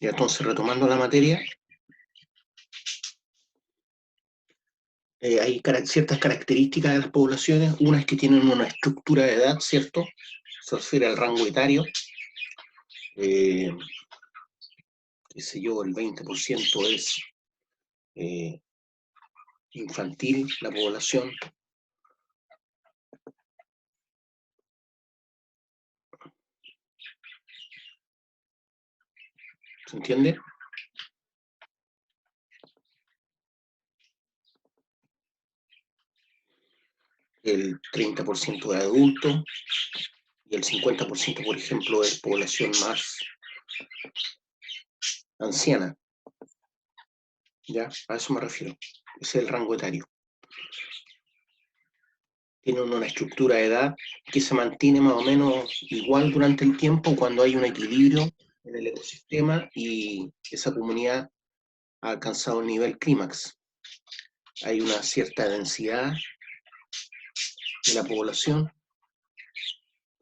Y entonces, retomando la materia, hay ciertas características de las poblaciones. Una es que tienen una estructura de edad, ¿cierto? Se refiere al rango etario. Qué sé yo, el 20% es infantil, la población. ¿Se entiende? El 30% de adultos y el 50%, por ejemplo, es población más anciana. ¿Ya? A eso me refiero. Ese es el rango etario. Tienen una estructura de edad que se mantiene más o menos igual durante el tiempo cuando hay un equilibrio en el ecosistema y esa comunidad ha alcanzado el nivel clímax. Hay una cierta densidad de la población.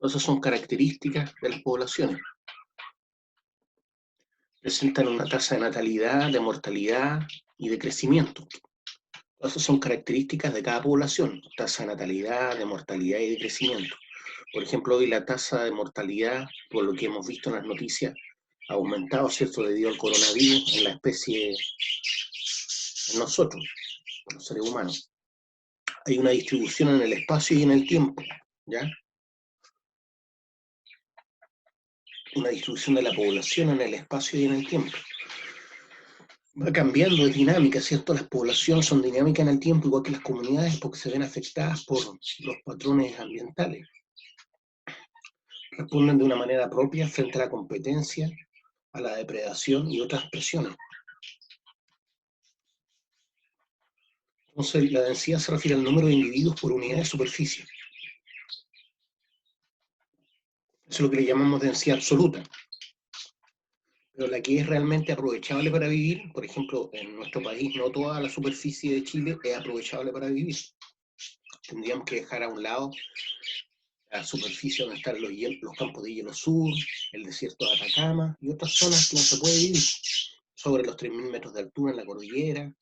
Esas son características de las poblaciones. Presentan una tasa de natalidad, de mortalidad y de crecimiento. Esas son características de cada población, tasa de natalidad, de mortalidad y de crecimiento. Por ejemplo, hoy la tasa de mortalidad, por lo que hemos visto en las noticias, ha aumentado, ¿cierto?, debido al coronavirus en la especie, en nosotros, los seres humanos. Hay una distribución en el espacio y en el tiempo, ¿ya? Una distribución de la población en el espacio y en el tiempo. Va cambiando, es dinámica, ¿cierto? Las poblaciones son dinámicas en el tiempo, igual que las comunidades, porque se ven afectadas por los patrones ambientales. Responden de una manera propia frente a la competencia, a la depredación y otras presiones. Entonces, la densidad se refiere al número de individuos por unidad de superficie. Eso es lo que le llamamos densidad absoluta. Pero la que es realmente aprovechable para vivir, por ejemplo, en nuestro país, no toda la superficie de Chile es aprovechable para vivir. Tendríamos que dejar a un lado la superficie donde están los campos de hielo sur, el desierto de Atacama y otras zonas que no se puede vivir, sobre los 3.000 metros de altura en la cordillera.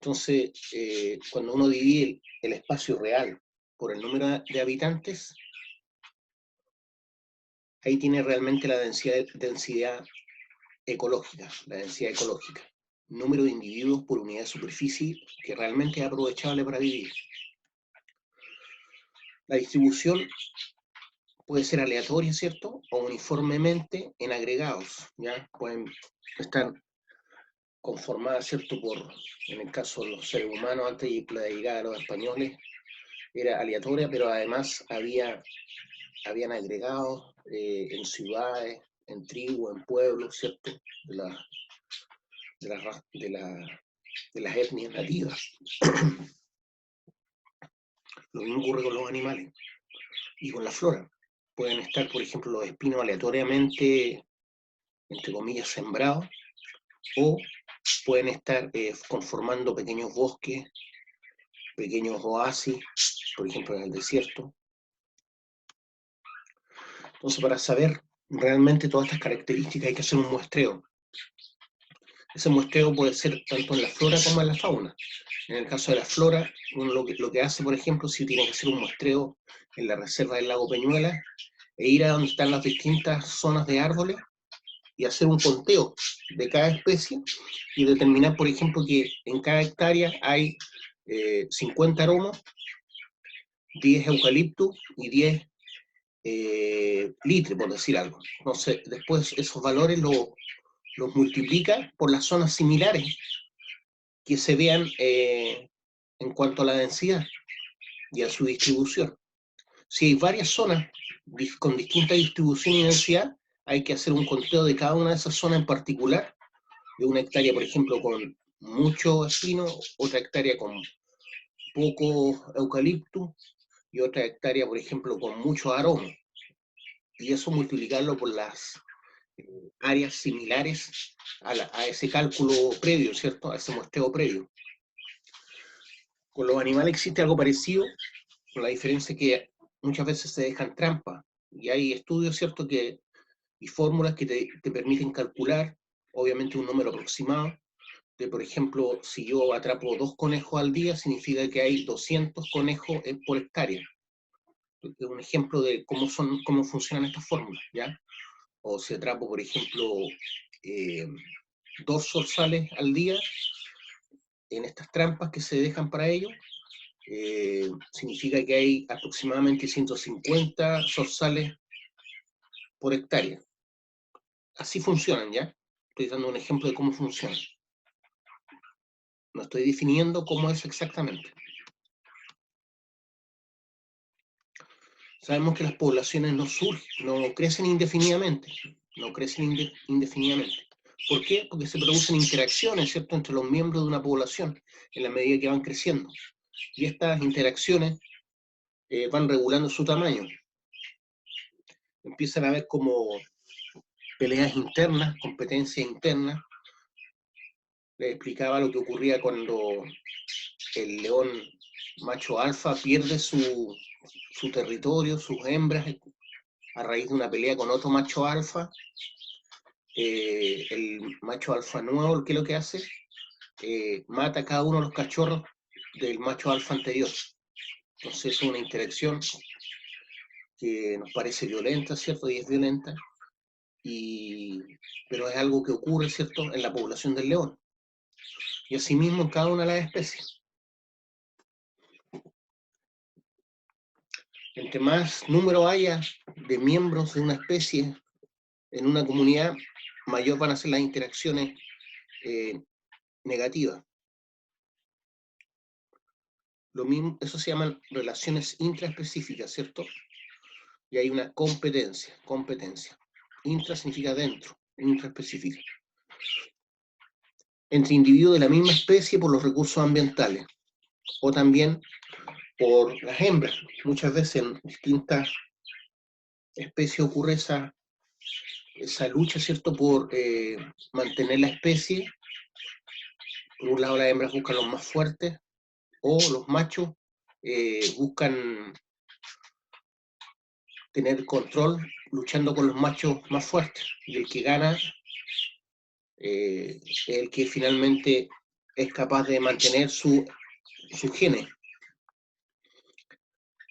Entonces, cuando uno divide el espacio real por el número de habitantes, ahí tiene realmente la densidad ecológica, la densidad ecológica. Número de individuos por unidad de superficie que realmente es aprovechable para vivir. La distribución puede ser aleatoria, ¿cierto? O uniformemente en agregados, ¿ya? Pueden estar conformadas, ¿cierto? En el caso de los seres humanos, antes de la llegada de los españoles, era aleatoria, pero además habían agregados en ciudades, en tribus, en pueblos, ¿cierto? De las etnias nativas. Lo mismo ocurre con los animales y con la flora. Pueden estar, por ejemplo, los espinos aleatoriamente, entre comillas, sembrados, o pueden estar conformando pequeños bosques, pequeños oasis, por ejemplo, en el desierto. Entonces, para saber realmente todas estas características hay que hacer un muestreo. Ese muestreo puede ser tanto en la flora como en la fauna. En el caso de la flora, uno lo que hace, por ejemplo, si tiene que hacer un muestreo en la reserva del lago Peñuela, e ir a donde están las distintas zonas de árboles y hacer un conteo de cada especie y determinar, por ejemplo, que en cada hectárea hay 50 aromos, 10 eucaliptus y 10 litres, por decir algo. Entonces, después esos valores los multiplica por las zonas similares que se vean en cuanto a la densidad y a su distribución. Si hay varias zonas con distinta distribución y densidad, hay que hacer un conteo de cada una de esas zonas en particular, de una hectárea, por ejemplo, con mucho espino, otra hectárea con poco eucalipto y otra hectárea, por ejemplo, con mucho aroma. Y eso multiplicarlo por las áreas similares a ese cálculo previo, ¿cierto? A ese muestreo previo. Con los animales existe algo parecido, con la diferencia que muchas veces se dejan trampas. Y hay estudios, ¿cierto?, que y fórmulas que te permiten calcular, obviamente, un número aproximado de, por ejemplo, si yo atrapo 2 conejos al día, significa que hay 200 conejos por hectárea. Es un ejemplo de cómo funcionan estas fórmulas, ¿ya? O si atrapo, por ejemplo, 2 zorzales al día en estas trampas que se dejan para ello, significa que hay aproximadamente 150 zorzales por hectárea. Así funcionan, ¿ya? Estoy dando un ejemplo de cómo funciona. No estoy definiendo cómo es exactamente. Sabemos que las poblaciones no crecen indefinidamente. No crecen indefinidamente. ¿Por qué? Porque se producen interacciones, ¿cierto?, entre los miembros de una población en la medida que van creciendo. Y estas interacciones van regulando su tamaño. Empiezan a haber como peleas internas, competencias internas. Les explicaba lo que ocurría cuando el león macho alfa pierde su territorio, sus hembras, a raíz de una pelea con otro macho alfa. El macho alfa nuevo, ¿qué es lo que hace? Mata a cada uno de los cachorros del macho alfa anterior. Entonces es una interacción que nos parece violenta, ¿cierto? Y es violenta, pero es algo que ocurre, ¿cierto?, en la población del león. Y asimismo en cada una de las especies. Entre más número haya de miembros de una especie en una comunidad, mayor van a ser las interacciones negativas. Lo mismo, eso se llaman relaciones intraespecíficas, ¿cierto? Y hay una competencia. Intra significa dentro, intraespecífica. Entre individuos de la misma especie por los recursos ambientales, o también por las hembras. Muchas veces en distintas especies ocurre esa lucha, ¿cierto?, por mantener la especie. Por un lado las hembras buscan los más fuertes, o los machos buscan tener control luchando con los machos más fuertes. Y el que gana es el que finalmente es capaz de mantener su genes.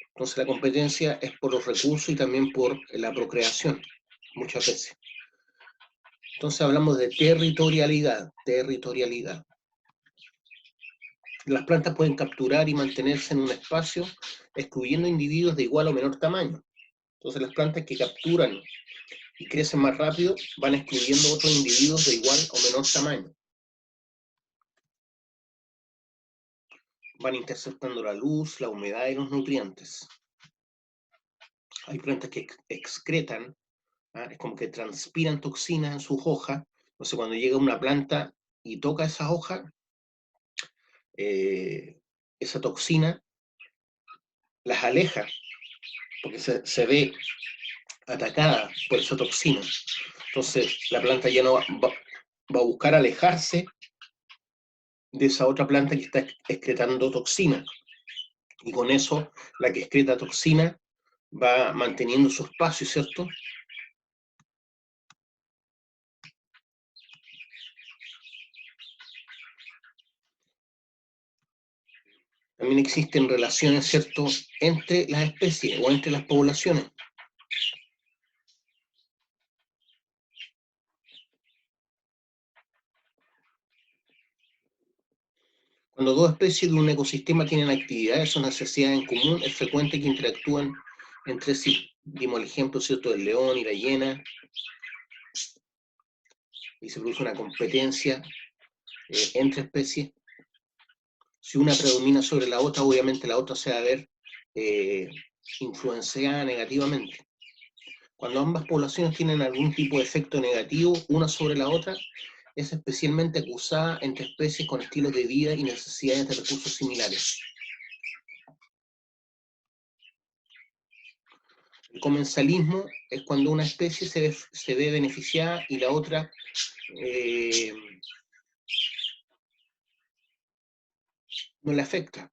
Entonces la competencia es por los recursos y también por la procreación, muchas veces. Entonces hablamos de territorialidad. Las plantas pueden capturar y mantenerse en un espacio, excluyendo individuos de igual o menor tamaño. Entonces las plantas que capturan y crecen más rápido van excluyendo otros individuos de igual o menor tamaño. Van interceptando la luz, la humedad y los nutrientes. Hay plantas que excretan, es como que transpiran toxinas en sus hojas. Entonces cuando llega una planta y toca esa hoja, esa toxina las aleja, porque se ve atacada por esa toxina. Entonces la planta ya no va a buscar alejarse de esa otra planta que está excretando toxina. Y con eso, la que excreta toxina va manteniendo su espacio, ¿cierto? También existen relaciones, ¿cierto?, entre las especies o entre las poblaciones. Cuando dos especies de un ecosistema tienen actividades o necesidades en común, es frecuente que interactúen entre sí. Dimos el ejemplo, ¿cierto?, del león y la hiena, y se produce una competencia entre especies. Si una predomina sobre la otra, obviamente la otra se va a ver influenciada negativamente. Cuando ambas poblaciones tienen algún tipo de efecto negativo una sobre la otra, es especialmente acusada entre especies con estilos de vida y necesidades de recursos similares. El comensalismo es cuando una especie se ve beneficiada y la otra no le afecta.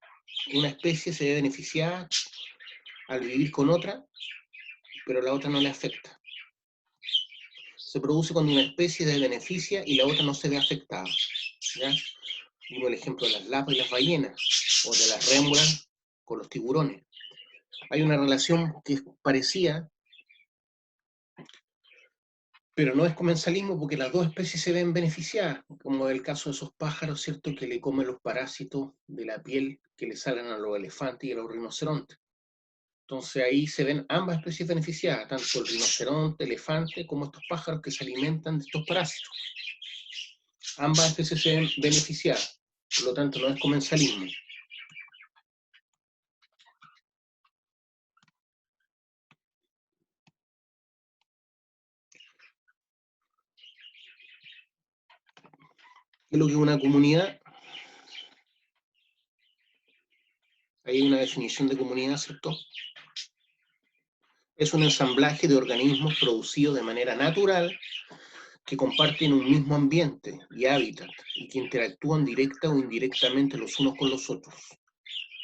Una especie se ve beneficiada al vivir con otra, pero la otra no le afecta. se produce cuando una especie se beneficia y la otra no se ve afectada, ¿ya? Digo el ejemplo de las lapas y las ballenas, o de las rémulas con los tiburones. Hay una relación que es parecida, pero no es comensalismo porque las dos especies se ven beneficiadas, como el caso de esos pájaros, ¿cierto?, que le comen los parásitos de la piel que le salen a los elefantes y a los rinocerontes. Entonces ahí se ven ambas especies beneficiadas, tanto el rinoceronte, elefante, como estos pájaros que se alimentan de estos parásitos. Ambas especies se ven beneficiadas, por lo tanto no es comensalismo. ¿Qué es lo que es una comunidad? Hay una definición de comunidad, ¿cierto? Es un ensamblaje de organismos producidos de manera natural que comparten un mismo ambiente y hábitat y que interactúan directa o indirectamente los unos con los otros.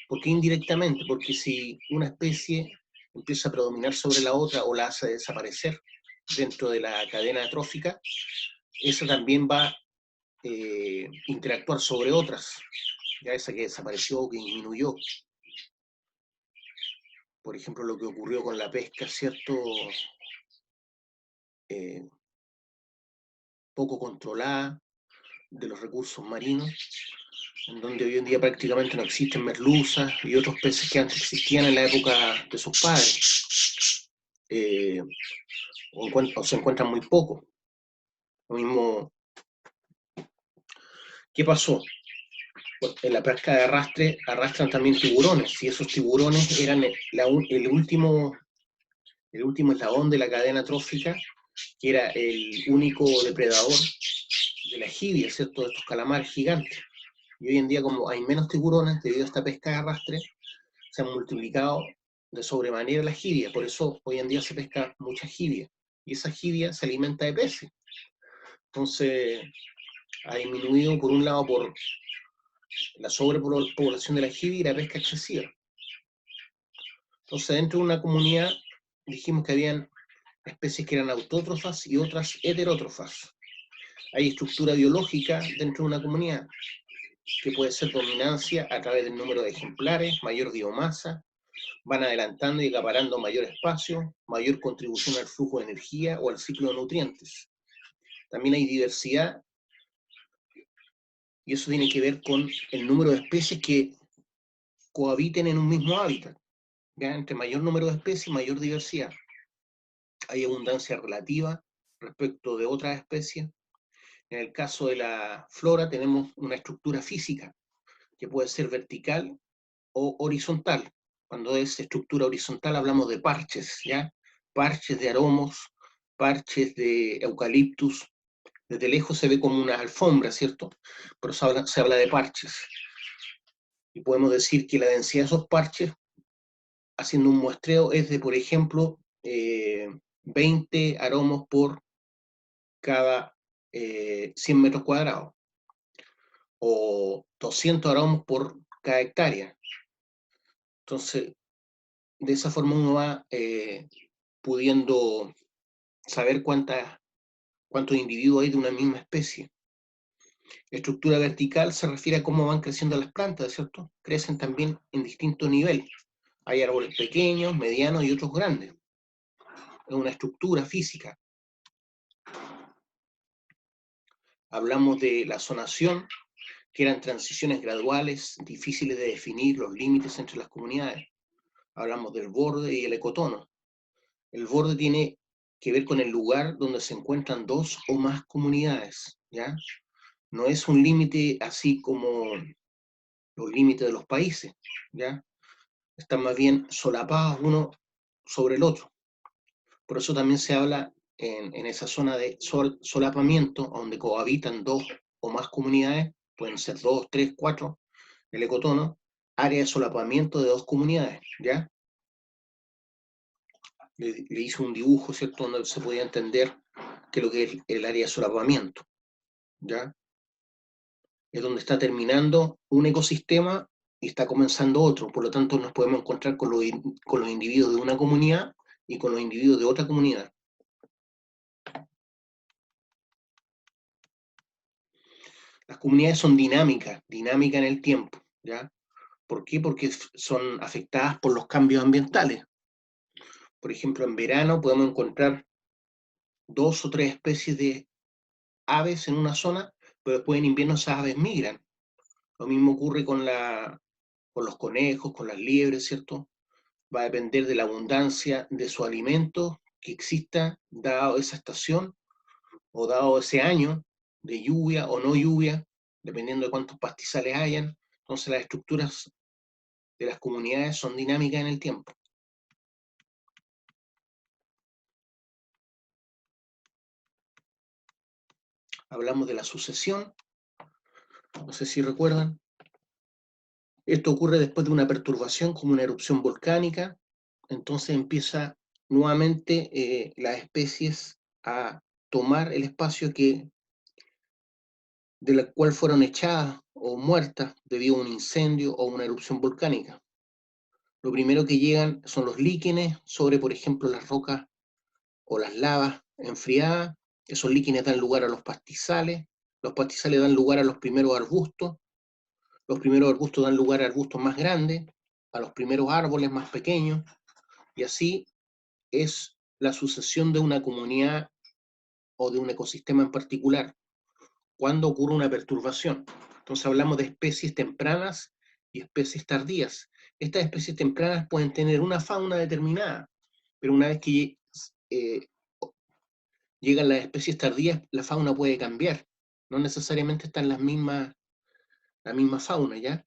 ¿Por qué indirectamente? Porque si una especie empieza a predominar sobre la otra o la hace desaparecer dentro de la cadena trófica, esa también va a interactuar sobre otras, ya esa que desapareció o que disminuyó. Por ejemplo, lo que ocurrió con la pesca, ¿cierto? Poco controlada de los recursos marinos, en donde hoy en día prácticamente no existen merluzas y otros peces que antes existían en la época de sus padres, o se encuentran muy poco. Lo mismo, ¿qué pasó? En la pesca de arrastre arrastran también tiburones, y esos tiburones eran el último eslabón de la cadena trófica, que era el único depredador de la jibia, ¿cierto?, de estos calamares gigantes. Y hoy en día, como hay menos tiburones debido a esta pesca de arrastre, se han multiplicado de sobremanera las jibias. Por eso hoy en día se pesca mucha jibia. Y esa jibia se alimenta de peces. Entonces, ha disminuido por un lado por la sobrepoblación de la jibia y la pesca excesiva. Entonces, dentro de una comunidad dijimos que habían especies que eran autótrofas y otras heterótrofas. Hay estructura biológica dentro de una comunidad, que puede ser dominancia a través del número de ejemplares, mayor biomasa, van adelantando y acaparando mayor espacio, mayor contribución al flujo de energía o al ciclo de nutrientes. También hay diversidad, y eso tiene que ver con el número de especies que cohabiten en un mismo hábitat. ¿Ya? Entre mayor número de especies, mayor diversidad. Hay abundancia relativa respecto de otras especies. En el caso de la flora tenemos una estructura física que puede ser vertical o horizontal. Cuando es estructura horizontal hablamos de parches, ¿ya? Parches de aromos, parches de eucaliptus. Desde lejos se ve como una alfombra, ¿cierto? Pero se habla de parches. Y podemos decir que la densidad de esos parches, haciendo un muestreo, es de, por ejemplo, 20 aromos por cada 100 metros cuadrados, o 200 aromos por cada hectárea. Entonces, de esa forma uno va pudiendo saber cuántos individuos hay de una misma especie. Estructura vertical se refiere a cómo van creciendo las plantas, ¿cierto? Crecen también en distintos niveles. Hay árboles pequeños, medianos y otros grandes. Es una estructura física. Hablamos de la zonación, que eran transiciones graduales, difíciles de definir los límites entre las comunidades. Hablamos del borde y el ecotono. El borde tiene que ver con el lugar donde se encuentran dos o más comunidades, ¿ya? No es un límite así como los límites de los países, ¿ya? Están más bien solapados uno sobre el otro. Por eso también se habla en esa zona de solapamiento, donde cohabitan dos o más comunidades, pueden ser 2, 3, 4, el ecotono, área de solapamiento de dos comunidades, ¿ya? Le hice un dibujo, ¿cierto?, donde se podía entender que lo que es el área de solapamiento, ¿ya? Es donde está terminando un ecosistema y está comenzando otro. Por lo tanto, nos podemos encontrar con los individuos de una comunidad y con los individuos de otra comunidad. Las comunidades son dinámicas en el tiempo, ¿ya? ¿Por qué? Porque son afectadas por los cambios ambientales. Por ejemplo, en verano podemos encontrar 2 o 3 especies de aves en una zona, pero después en invierno esas aves migran. Lo mismo ocurre con los conejos, con las liebres, ¿cierto? Va a depender de la abundancia de su alimento que exista dado esa estación o dado ese año de lluvia o no lluvia, dependiendo de cuántos pastizales hayan. Entonces las estructuras de las comunidades son dinámicas en el tiempo. Hablamos de la sucesión, no sé si recuerdan. Esto ocurre después de una perturbación como una erupción volcánica, entonces empieza nuevamente las especies a tomar el espacio de la cual fueron echadas o muertas debido a un incendio o una erupción volcánica. Lo primero que llegan son los líquenes sobre, por ejemplo, las rocas o las lavas enfriadas. Esos líquenes dan lugar a los pastizales dan lugar a los primeros arbustos dan lugar a arbustos más grandes, a los primeros árboles más pequeños, y así es la sucesión de una comunidad o de un ecosistema en particular, cuando ocurre una perturbación. Entonces hablamos de especies tempranas y especies tardías. Estas especies tempranas pueden tener una fauna determinada, pero una vez que llegan las especies tardías, la fauna puede cambiar. No necesariamente están la misma fauna, ¿ya?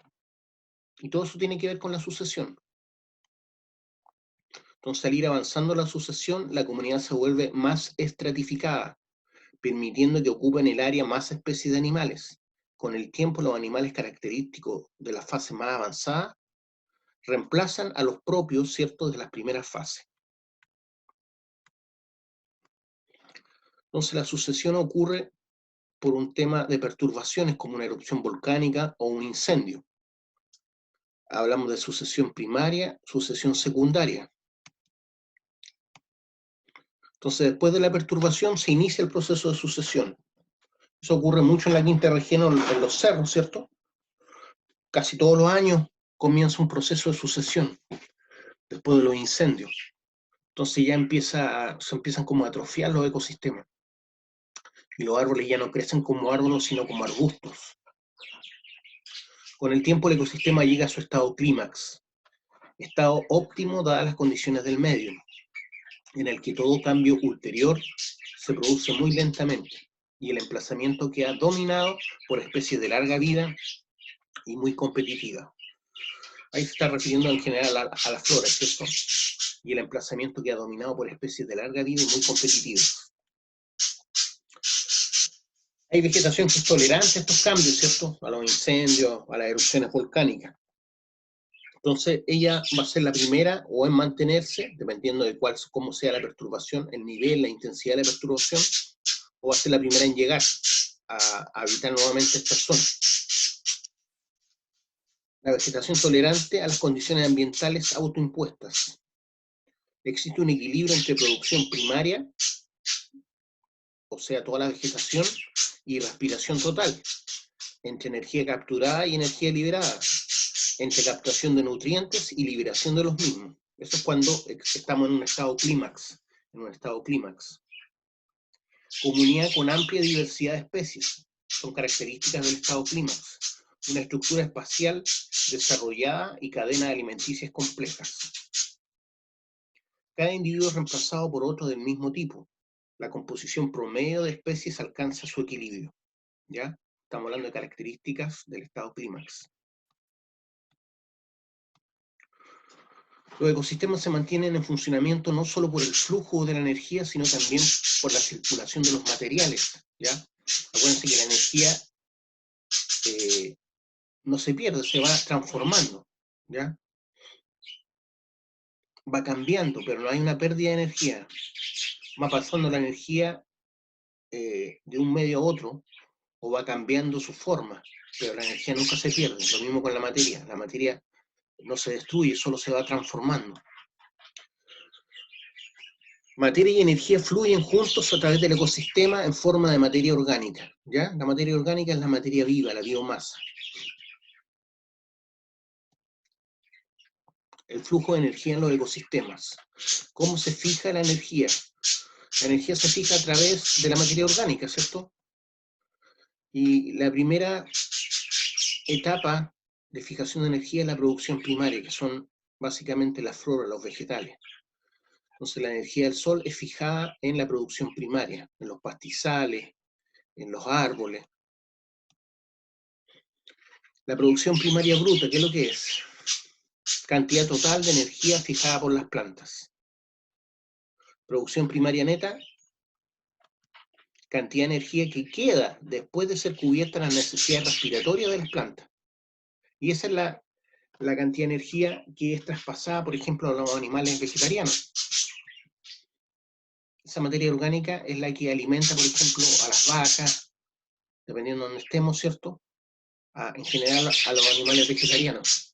Y todo eso tiene que ver con la sucesión. Entonces, al ir avanzando la sucesión, la comunidad se vuelve más estratificada, permitiendo que ocupen el área más especies de animales. Con el tiempo, los animales característicos de la fase más avanzada reemplazan a los propios, ¿cierto?, de las primeras fases. Entonces, la sucesión ocurre por un tema de perturbaciones como una erupción volcánica o un incendio. Hablamos de sucesión primaria, sucesión secundaria. Entonces, después de la perturbación se inicia el proceso de sucesión. Eso ocurre mucho en la quinta región, en los cerros, ¿cierto? Casi todos los años comienza un proceso de sucesión después de los incendios. Entonces ya se empiezan como a atrofiar los ecosistemas. Y los árboles ya no crecen como árboles, sino como arbustos. Con el tiempo el ecosistema llega a su estado clímax, estado óptimo dadas las condiciones del medio, en el que todo cambio ulterior se produce muy lentamente y el emplazamiento queda dominado por especies de larga vida y muy competitivas. Ahí se está refiriendo en general a la flora, ¿cierto? Y el emplazamiento queda dominado por especies de larga vida y muy competitivas. Hay vegetación que es tolerante a estos cambios, ¿cierto? A los incendios, a las erupciones volcánicas. Entonces, ella va a ser la primera o en mantenerse, dependiendo de cómo sea la perturbación, el nivel, la intensidad de la perturbación, o va a ser la primera en llegar a habitar nuevamente esta zona. La vegetación tolerante a las condiciones ambientales autoimpuestas. Existe un equilibrio entre producción primaria, o sea, toda la vegetación, y respiración total, entre energía capturada y energía liberada, entre captación de nutrientes y liberación de los mismos. Eso es cuando estamos en un estado clímax, Comunidad con amplia diversidad de especies, son características del estado clímax. Una estructura espacial desarrollada y cadenas alimenticias complejas. Cada individuo es reemplazado por otro del mismo tipo. La composición promedio de especies alcanza su equilibrio. ¿Ya? Estamos hablando de características del estado clímax. Los ecosistemas se mantienen en funcionamiento no solo por el flujo de la energía, sino también por la circulación de los materiales. ¿Ya? Acuérdense que la energía no se pierde, se va transformando. ¿Ya? Va cambiando, pero no hay una pérdida de energía. Va pasando la energía de un medio a otro, o va cambiando su forma, pero la energía nunca se pierde. Lo mismo con la materia no se destruye, solo se va transformando. Materia y energía fluyen juntos a través del ecosistema en forma de materia orgánica, ¿ya? La materia orgánica es la materia viva, la biomasa. El flujo de energía en los ecosistemas. ¿Cómo se fija la energía? La energía se fija a través de la materia orgánica, ¿cierto? Y la primera etapa de fijación de energía es la producción primaria, que son básicamente las flores, los vegetales. Entonces la energía del sol es fijada en la producción primaria, en los pastizales, en los árboles. La producción primaria bruta, ¿qué es lo que es? Cantidad total de energía fijada por las plantas. Producción primaria neta, cantidad de energía que queda después de ser cubierta las necesidades respiratorias de las plantas. Y esa es la cantidad de energía que es traspasada, por ejemplo, a los animales vegetarianos. Esa materia orgánica es la que alimenta, por ejemplo, a las vacas, dependiendo de donde estemos, ¿cierto? En general a los animales vegetarianos.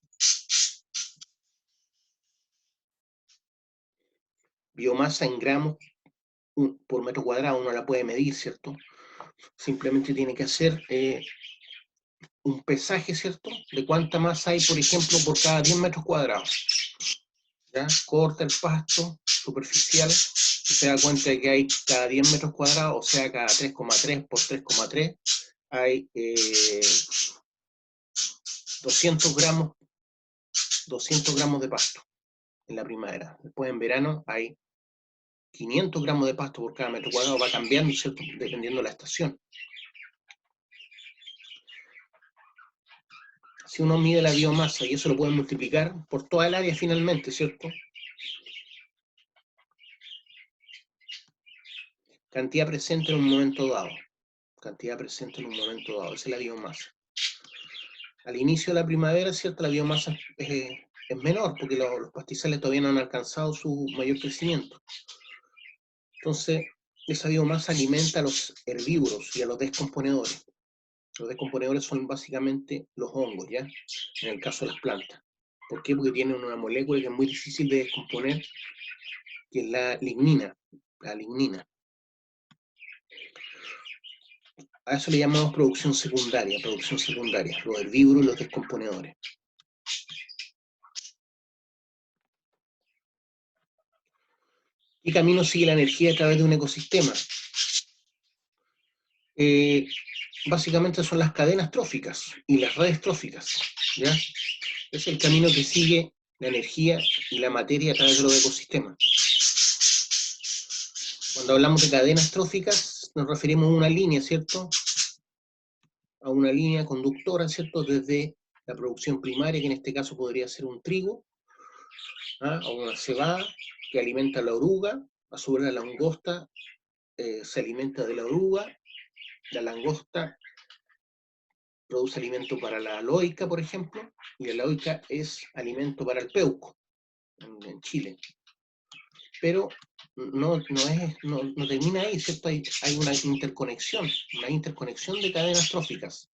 Biomasa en gramos por metro cuadrado, uno la puede medir, ¿cierto? Simplemente tiene que hacer un pesaje, ¿cierto? De cuánta masa hay, por ejemplo, por cada 10 metros cuadrados. ¿Ya? Corta el pasto superficial y se da cuenta de que hay cada 10 metros cuadrados, o sea, cada 3,3 por 3,3, hay 200 gramos de pasto en la primavera. Después en verano hay 500 gramos de pasto por cada metro cuadrado, va cambiando, ¿cierto? Dependiendo de la estación. Si uno mide la biomasa y eso lo puede multiplicar por toda el área finalmente, ¿cierto? Cantidad presente en un momento dado. Cantidad presente en un momento dado. Esa es la biomasa. Al inicio de la primavera, ¿cierto? La biomasa es menor porque los pastizales todavía no han alcanzado su mayor crecimiento. Entonces, esa biomasa alimenta a los herbívoros y a los descomponedores. Los descomponedores son básicamente los hongos, ¿ya? En el caso de las plantas. ¿Por qué? Porque tienen una molécula que es muy difícil de descomponer, que es la lignina. La lignina. A eso le llamamos producción secundaria, los herbívoros y los descomponedores. ¿Qué camino sigue la energía a través de un ecosistema? Básicamente son las cadenas tróficas y las redes tróficas, ¿ya? Es el camino que sigue la energía y la materia a través de los ecosistemas. Cuando hablamos de cadenas tróficas, nos referimos a una línea, ¿cierto? A una línea conductora, ¿cierto? Desde la producción primaria, que en este caso podría ser un trigo, o una cebada, que alimenta a la oruga, a su vez la langosta se alimenta de la oruga, la langosta produce alimento para la loica, por ejemplo, y la loica es alimento para el peuco, en Chile. Pero no termina ahí, ¿cierto? Hay una interconexión de cadenas tróficas.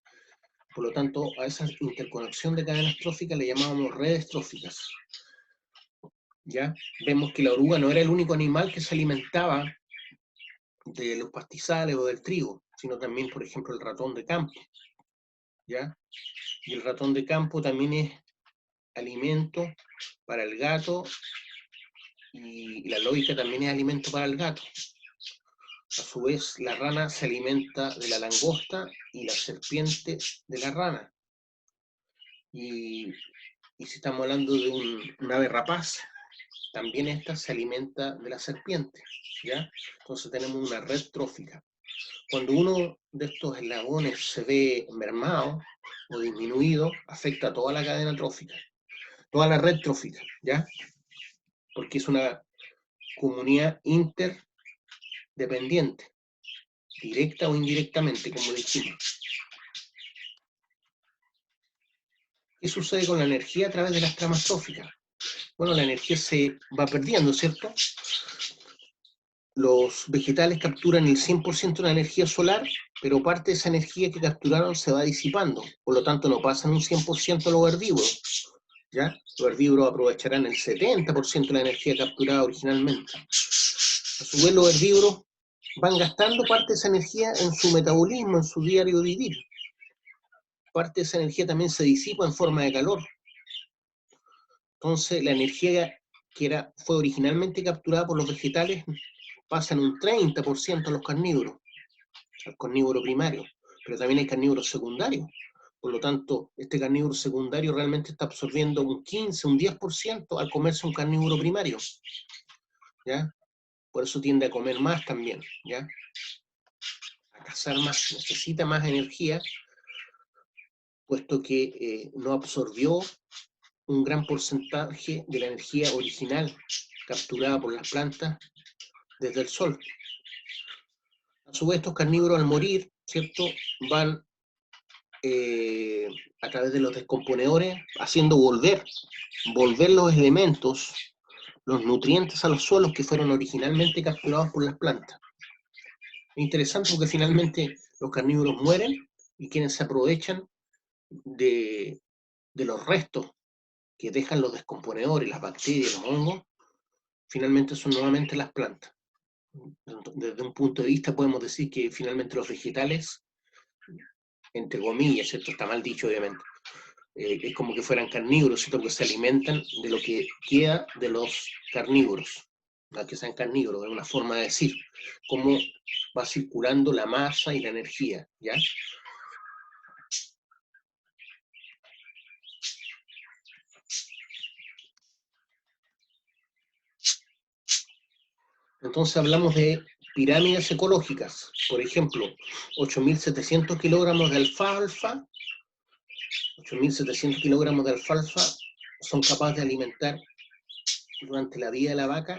Por lo tanto, a esa interconexión de cadenas tróficas le llamábamos redes tróficas. ¿Ya? Vemos que la oruga no era el único animal que se alimentaba de los pastizales o del trigo, sino también, por ejemplo, el ratón de campo. ¿Ya? Y el ratón de campo también es alimento para el gato y la loica también es alimento para el gato. A su vez, la rana se alimenta de la langosta y la serpiente de la rana. Y si estamos hablando de un ave rapaz, también esta se alimenta de la serpiente, ¿ya? Entonces tenemos una red trófica. Cuando uno de estos eslabones se ve mermado o disminuido, afecta a toda la cadena trófica, toda la red trófica, ¿ya? Porque es una comunidad interdependiente, directa o indirectamente, como dijimos. ¿Qué sucede con la energía a través de las tramas tróficas? Bueno, la energía se va perdiendo, ¿cierto? Los vegetales capturan el 100% de la energía solar, pero parte de esa energía que capturaron se va disipando, por lo tanto no pasan un 100% a los herbívoros, ¿ya? Los herbívoros aprovecharán el 70% de la energía capturada originalmente. A su vez, los herbívoros van gastando parte de esa energía en su metabolismo, en su diario vivir. Parte de esa energía también se disipa en forma de calor. Entonces, la energía que fue originalmente capturada por los vegetales pasa en un 30% a los carnívoros, al carnívoro primario, pero también hay carnívoros secundarios. Por lo tanto, este carnívoro secundario realmente está absorbiendo un 15, un 10% al comerse un carnívoro primario, ¿ya? Por eso tiende a comer más también, ¿ya? A cazar más, necesita más energía, puesto que no absorbió un gran porcentaje de la energía original capturada por las plantas desde el sol. A su vez, estos carnívoros al morir, ¿cierto?, van a través de los descomponedores haciendo volver los elementos, los nutrientes a los suelos que fueron originalmente capturados por las plantas. Es interesante porque finalmente los carnívoros mueren y quienes se aprovechan de los restos que dejan los descomponedores, las bacterias, los hongos, finalmente son nuevamente las plantas. Desde un punto de vista podemos decir que finalmente los vegetales, entre comillas, ¿cierto? Está mal dicho obviamente, es como que fueran carnívoros, ¿cierto? Porque se alimentan de lo que queda de los carnívoros, no que sean carnívoros, es una forma de decir cómo va circulando la masa y la energía, ¿ya? Entonces hablamos de pirámides ecológicas, por ejemplo, 8.700 kilogramos de alfalfa, 8.700 kilogramos de alfalfa son capaces de alimentar durante la vida de la vaca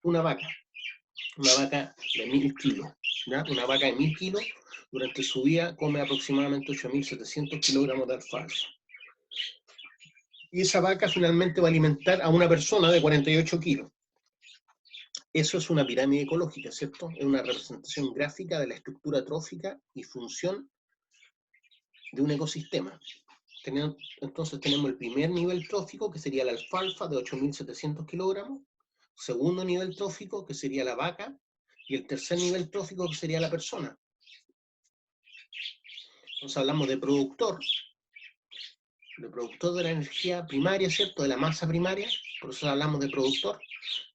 una vaca de 1.000 kilos, ¿ya? Una vaca de 1.000 kilos durante su vida come aproximadamente 8.700 kilogramos de alfalfa. Y esa vaca finalmente va a alimentar a una persona de 48 kilos. Eso es una pirámide ecológica, ¿cierto? Es una representación gráfica de la estructura trófica y función de un ecosistema. Entonces tenemos el primer nivel trófico, que sería la alfalfa, de 8.700 kilogramos. Segundo nivel trófico, que sería la vaca. Y el tercer nivel trófico, que sería la persona. Entonces hablamos de productor de la energía primaria, ¿cierto? De la masa primaria. Por eso hablamos de productor,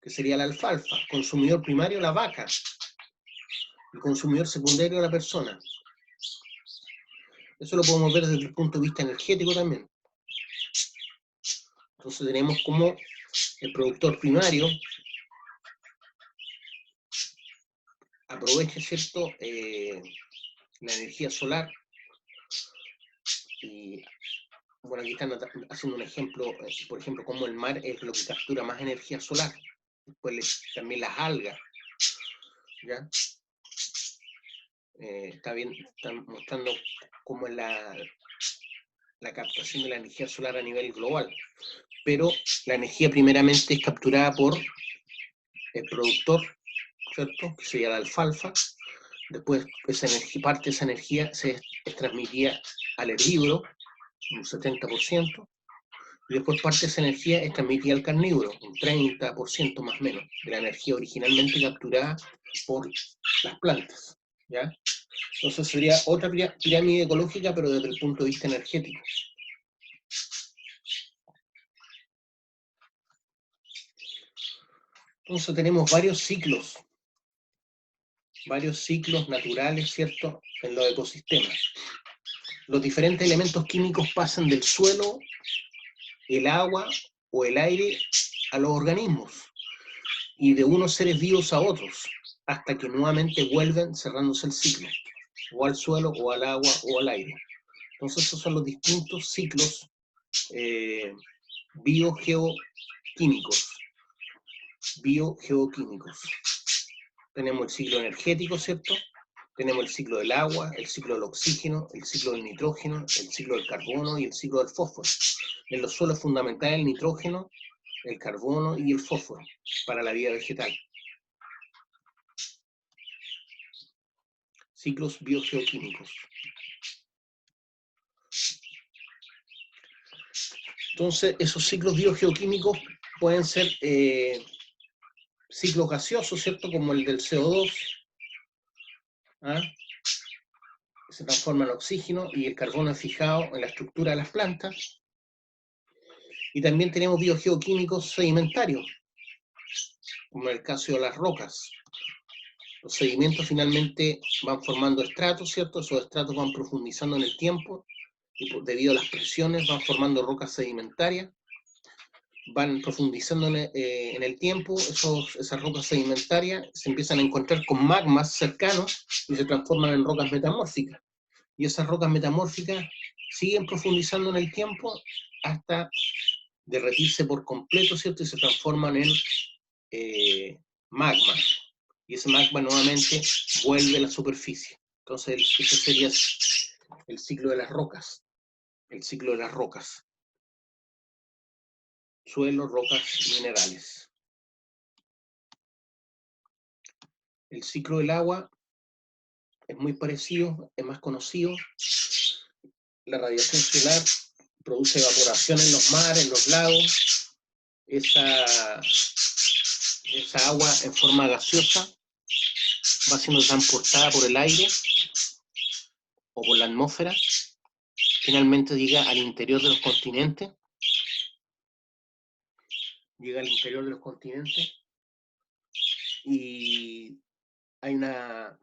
que sería la alfalfa. Consumidor primario, la vaca. Y consumidor secundario, la persona. Eso lo podemos ver desde el punto de vista energético también. Entonces tenemos como el productor primario aprovecha, ¿cierto?, la energía solar. Y bueno, aquí están haciendo un ejemplo, por ejemplo, cómo el mar es lo que captura más energía solar. Después también las algas, ¿ya? Está bien, están mostrando cómo es la captación de la energía solar a nivel global. Pero la energía primeramente es capturada por el productor, ¿cierto?, que sería la alfalfa. Después parte de esa energía se transmitía al herbívoro, un 70%, y después parte de esa energía es transmitida al carnívoro, un 30% más o menos, de la energía originalmente capturada por las plantas, ¿ya? Entonces sería otra pirámide ecológica, pero desde el punto de vista energético. Entonces tenemos varios ciclos naturales, ¿cierto?, en los ecosistemas. Los diferentes elementos químicos pasan del suelo, el agua o el aire a los organismos y de unos seres vivos a otros, hasta que nuevamente vuelven cerrándose el ciclo, o al suelo, o al agua, o al aire. Entonces esos son los distintos ciclos biogeoquímicos. Tenemos el ciclo energético, ¿cierto? Tenemos el ciclo del agua, el ciclo del oxígeno, el ciclo del nitrógeno, el ciclo del carbono y el ciclo del fósforo. En los suelos es fundamental el nitrógeno, el carbono y el fósforo para la vida vegetal. Ciclos biogeoquímicos. Entonces, esos ciclos biogeoquímicos pueden ser ciclo gaseoso, ¿cierto? Como el del CO2, ¿ah? Se transforma en oxígeno y el carbono es fijado en la estructura de las plantas. Y también tenemos biogeoquímicos sedimentarios, como en el caso de las rocas. Los sedimentos finalmente van formando estratos, ¿cierto? Esos estratos van profundizando en el tiempo y debido a las presiones van formando rocas sedimentarias, van profundizando en el tiempo, esas rocas sedimentarias se empiezan a encontrar con magmas cercanos y se transforman en rocas metamórficas. Y esas rocas metamórficas siguen profundizando en el tiempo hasta derretirse por completo, ¿cierto? Y se transforman en magma. Y ese magma nuevamente vuelve a la superficie. Entonces, ese sería el ciclo de las rocas. El ciclo de las rocas. Suelo, rocas, minerales. El ciclo del agua es muy parecido, es más conocido. La radiación solar produce evaporación en los mares, en los lagos. Esa agua en forma gaseosa va siendo transportada por el aire o por la atmósfera. Finalmente llega al interior de los continentes. Llega al interior de los continentes y hay una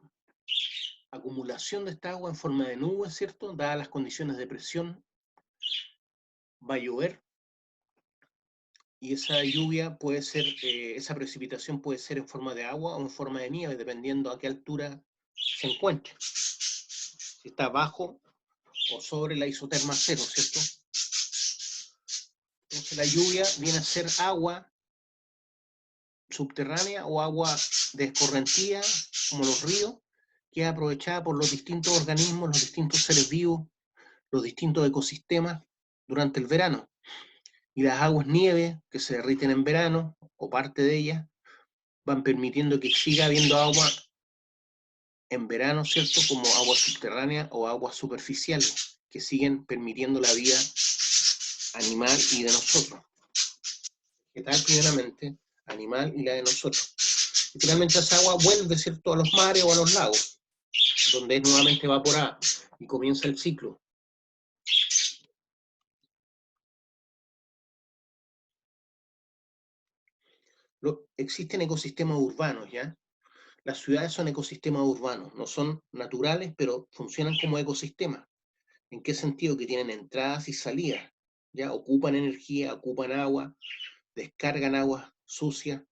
acumulación de esta agua en forma de nubes, ¿cierto? Dadas las condiciones de presión, va a llover y esa lluvia puede ser, esa precipitación puede ser en forma de agua o en forma de nieve, dependiendo a qué altura se encuentre. Si está abajo o sobre la isoterma cero, ¿cierto? Entonces la lluvia viene a ser agua subterránea o agua de escorrentía, como los ríos, que es aprovechada por los distintos organismos, los distintos seres vivos, los distintos ecosistemas durante el verano. Y las aguas nieve que se derriten en verano, o parte de ellas, van permitiendo que siga habiendo agua en verano, ¿cierto? Como agua subterránea o aguas superficiales, que siguen permitiendo la vida animal y de nosotros. ¿Qué tal? Primeramente, animal y la de nosotros. Y finalmente esa agua vuelve, ¿cierto?, a los mares o a los lagos, donde es nuevamente evaporada y comienza el ciclo. Existen ecosistemas urbanos, ¿ya? Las ciudades son ecosistemas urbanos, no son naturales, pero funcionan como ecosistemas. ¿En qué sentido? Que tienen entradas y salidas, ¿ya? Ocupan energía, ocupan agua, descargan aguas sucias,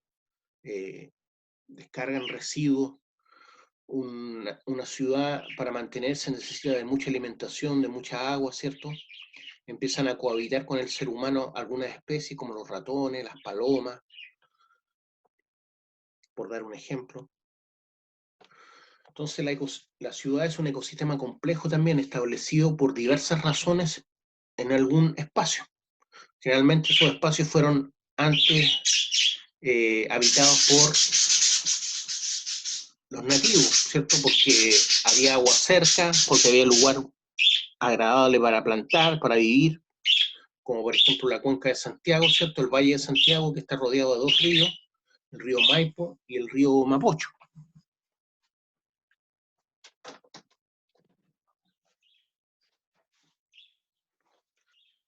descargan residuos. Una ciudad para mantenerse necesita de mucha alimentación, de mucha agua, ¿cierto? Empiezan a cohabitar con el ser humano algunas especies como los ratones, las palomas, por dar un ejemplo. Entonces la ciudad es un ecosistema complejo también, establecido por diversas razones en algún espacio. Generalmente esos espacios fueron antes habitados por los nativos, ¿cierto? Porque había agua cerca, porque había lugar agradable para plantar, para vivir, como por ejemplo la cuenca de Santiago, ¿cierto? El Valle de Santiago, que está rodeado de dos ríos, el río Maipo y el río Mapocho.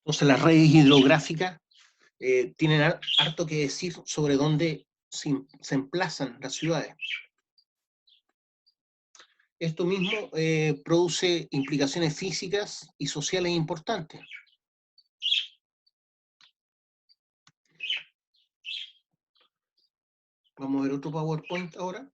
Entonces las redes hidrográficas tienen harto que decir sobre dónde se emplazan las ciudades. Esto mismo produce implicaciones físicas y sociales importantes. Vamos a ver otro PowerPoint ahora.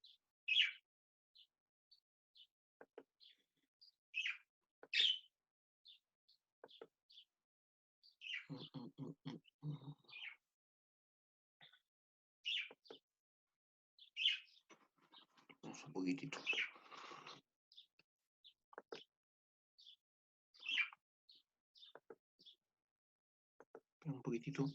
Vamos un poquitito. Un poquitito.